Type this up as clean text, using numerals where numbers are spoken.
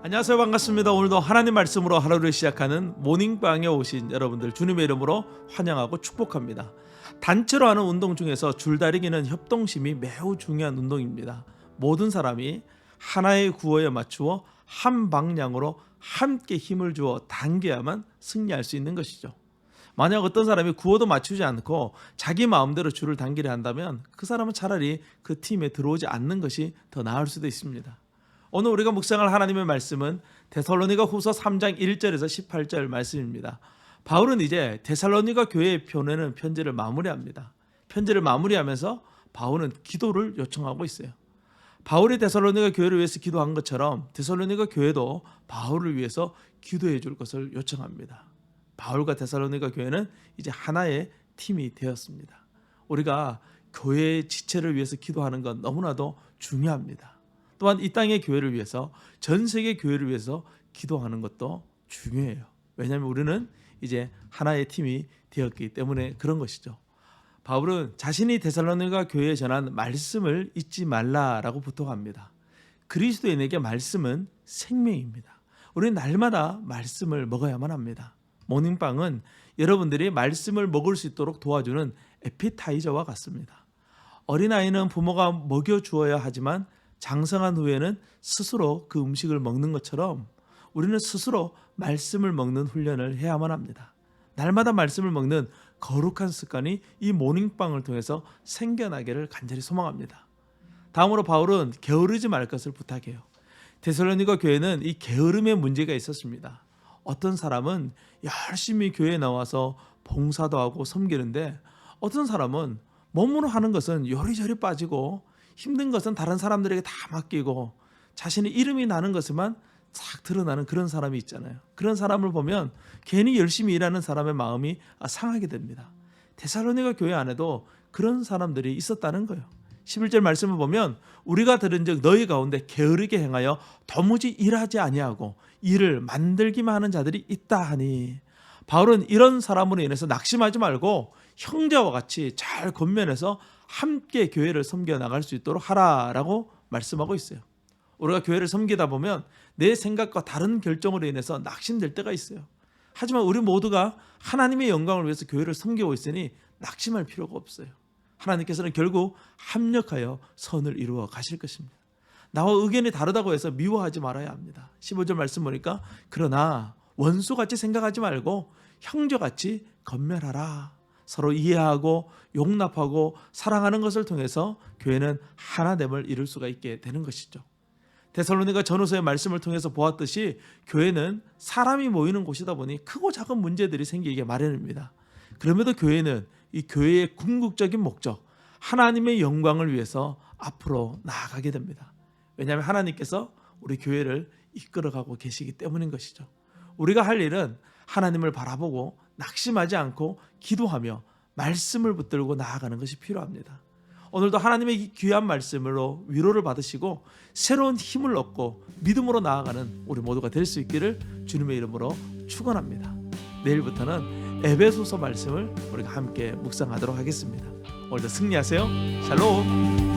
안녕하세요. 반갑습니다. 오늘도 하나님 말씀으로 하루를 시작하는 모닝방에 오신 여러분들 주님의 이름으로 환영하고 축복합니다. 단체로 하는 운동 중에서 줄다리기는 협동심이 매우 중요한 운동입니다. 모든 사람이 하나의 구호에 맞추어 한 방향으로 함께 힘을 주어 당겨야만 승리할 수 있는 것이죠. 만약 어떤 사람이 구호도 맞추지 않고 자기 마음대로 줄을 당기려 한다면 그 사람은 차라리 그 팀에 들어오지 않는 것이 더 나을 수도 있습니다. 오늘 우리가 묵상할 하나님의 말씀은 데살로니가 후서 3장 1절에서 18절 말씀입니다. 바울은 이제 데살로니가 교회에 보내는 편지를 마무리합니다. 편지를 마무리하면서 바울은 기도를 요청하고 있어요. 바울이 데살로니가 교회를 위해서 기도한 것처럼 데살로니가 교회도 바울을 위해서 기도해 줄 것을 요청합니다. 바울과 데살로니가 교회는 이제 하나의 팀이 되었습니다. 우리가 교회의 지체를 위해서 기도하는 건 너무나도 중요합니다. 또한 이 땅의 교회를 위해서, 전 세계 교회를 위해서 기도하는 것도 중요해요. 왜냐하면 우리는 이제 하나의 팀이 되었기 때문에 그런 것이죠. 바울은 자신이 데살로니가 교회에 전한 말씀을 잊지 말라라고 부탁합니다. 그리스도인에게 말씀은 생명입니다. 우리는 날마다 말씀을 먹어야만 합니다. 모닝빵은 여러분들이 말씀을 먹을 수 있도록 도와주는 에피타이저와 같습니다. 어린아이는 부모가 먹여주어야 하지만 장성한 후에는 스스로 그 음식을 먹는 것처럼 우리는 스스로 말씀을 먹는 훈련을 해야만 합니다. 날마다 말씀을 먹는 거룩한 습관이 이 모닝빵을 통해서 생겨나기를 간절히 소망합니다. 다음으로 바울은 게으르지 말 것을 부탁해요. 데살로니가 교회는 이 게으름의 문제가 있었습니다. 어떤 사람은 열심히 교회에 나와서 봉사도 하고 섬기는데 어떤 사람은 몸으로 하는 것은 요리조리 빠지고 힘든 것은 다른 사람들에게 다 맡기고 자신의 이름이 나는 것에만 싹 드러나는 그런 사람이 있잖아요. 그런 사람을 보면 괜히 열심히 일하는 사람의 마음이 상하게 됩니다. 데살로니가 교회 안에도 그런 사람들이 있었다는 거예요. 11절 말씀을 보면 우리가 들은즉 너희 가운데 게으르게 행하여 도무지 일하지 아니하고 일을 만들기만 하는 자들이 있다 하니, 바울은 이런 사람으로 인해서 낙심하지 말고 형제와 같이 잘 권면해서 함께 교회를 섬겨 나갈 수 있도록 하라라고 말씀하고 있어요. 우리가 교회를 섬기다 보면 내 생각과 다른 결정으로 인해서 낙심될 때가 있어요. 하지만 우리 모두가 하나님의 영광을 위해서 교회를 섬기고 있으니 낙심할 필요가 없어요. 하나님께서는 결국 합력하여 선을 이루어 가실 것입니다. 나와 의견이 다르다고 해서 미워하지 말아야 합니다. 15절 말씀 보니까 그러나 원수같이 생각하지 말고 형제같이 건면하라. 서로 이해하고 용납하고 사랑하는 것을 통해서 교회는 하나됨을 이룰 수가 있게 되는 것이죠. 데살로니가 전후서의 말씀을 통해서 보았듯이 교회는 사람이 모이는 곳이다 보니 크고 작은 문제들이 생기게 마련입니다. 그럼에도 교회는 이 교회의 궁극적인 목적, 하나님의 영광을 위해서 앞으로 나아가게 됩니다. 왜냐하면 하나님께서 우리 교회를 이끌어가고 계시기 때문인 것이죠. 우리가 할 일은 하나님을 바라보고 낙심하지 않고 기도하며 말씀을 붙들고 나아가는 것이 필요합니다. 오늘도 하나님의 귀한 말씀으로 위로를 받으시고 새로운 힘을 얻고 믿음으로 나아가는 우리 모두가 될 수 있기를 주님의 이름으로 축원합니다. 내일부터는 에베소서 말씀을 우리가 함께 묵상하도록 하겠습니다. 오늘도 승리하세요. 샬롬.